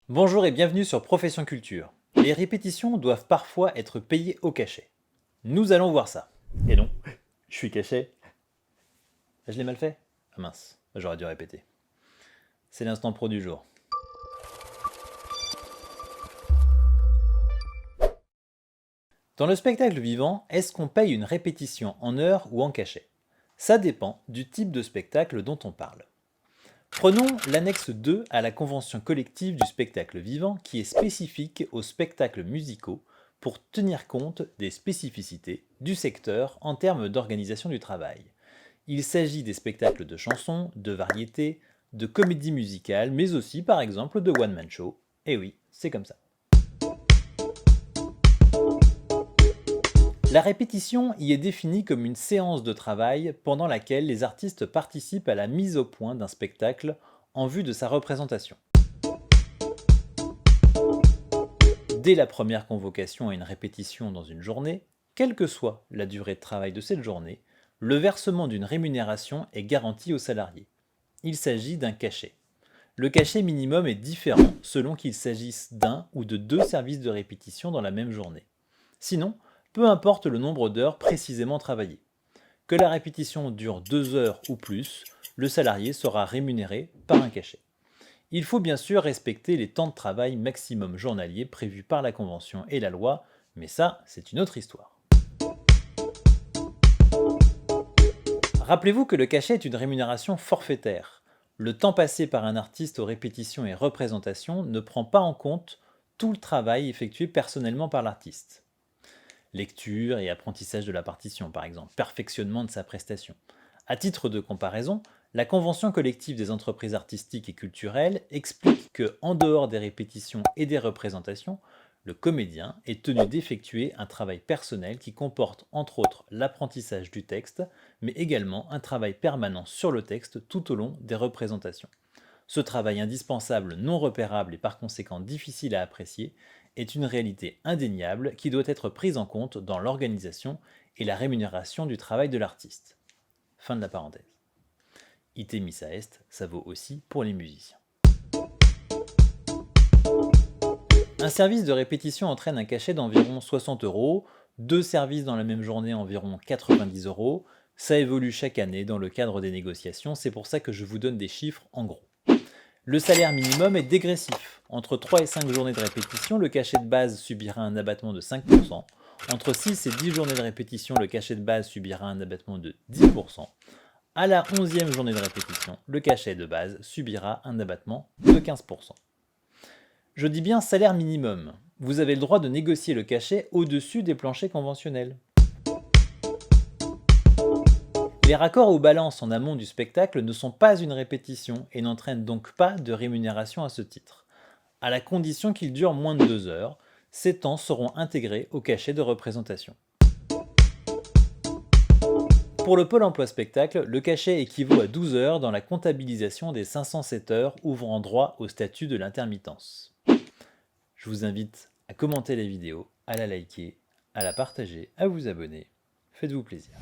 Bonjour et bienvenue sur Profession Culture. Les répétitions doivent parfois être payées au cachet. Nous allons voir ça. Et non, je suis caché. Je l'ai mal fait? Ah mince, j'aurais dû répéter. C'est l'instant pro du jour. Dans le spectacle vivant, est-ce qu'on paye une répétition en heures ou en cachet? Ça dépend du type de spectacle dont on parle. Prenons l'annexe 2 à la convention collective du spectacle vivant qui est spécifique aux spectacles musicaux pour tenir compte des spécificités du secteur en termes d'organisation du travail. Il s'agit des spectacles de chansons, de variétés, de comédies musicales, mais aussi par exemple de one-man show. Et oui, c'est comme ça. La répétition y est définie comme une séance de travail pendant laquelle les artistes participent à la mise au point d'un spectacle en vue de sa représentation. Dès la première convocation à une répétition dans une journée, quelle que soit la durée de travail de cette journée, le versement d'une rémunération est garanti aux salariés. Il s'agit d'un cachet. Le cachet minimum est différent selon qu'il s'agisse d'un ou de deux services de répétition dans la même journée. Sinon, peu importe le nombre d'heures précisément travaillées. Que la répétition dure 2 heures ou plus, le salarié sera rémunéré par un cachet. Il faut bien sûr respecter les temps de travail maximum journaliers prévus par la Convention et la loi, mais ça, c'est une autre histoire. Rappelez-vous que le cachet est une rémunération forfaitaire. Le temps passé par un artiste aux répétitions et représentations ne prend pas en compte tout le travail effectué personnellement par l'artiste. Lecture et apprentissage de la partition par exemple, perfectionnement de sa prestation. À titre de comparaison, la Convention collective des entreprises artistiques et culturelles explique que, en dehors des répétitions et des représentations, le comédien est tenu d'effectuer un travail personnel qui comporte entre autres l'apprentissage du texte, mais également un travail permanent sur le texte tout au long des représentations. Ce travail indispensable, non repérable et par conséquent difficile à apprécier, est une réalité indéniable qui doit être prise en compte dans l'organisation et la rémunération du travail de l'artiste. Fin de la parenthèse. Ite missa est, ça vaut aussi pour les musiciens. Un service de répétition entraîne un cachet d'environ 60 euros, deux services dans la même journée environ 90 euros. Ça évolue chaque année dans le cadre des négociations, c'est pour ça que je vous donne des chiffres en gros. Le salaire minimum est dégressif. Entre 3 et 5 journées de répétition, le cachet de base subira un abattement de 5%. Entre 6 et 10 journées de répétition, le cachet de base subira un abattement de 10%. À la 11e journée de répétition, le cachet de base subira un abattement de 15%. Je dis bien salaire minimum. Vous avez le droit de négocier le cachet au-dessus des planchers conventionnels. Les raccords aux balances en amont du spectacle ne sont pas une répétition et n'entraînent donc pas de rémunération à ce titre. À la condition qu'ils durent moins de 2 heures, ces temps seront intégrés au cachet de représentation. Pour le pôle emploi spectacle, le cachet équivaut à 12 heures dans la comptabilisation des 507 heures ouvrant droit au statut de l'intermittence. Je vous invite à commenter la vidéo, à la liker, à la partager, à vous abonner. Faites-vous plaisir.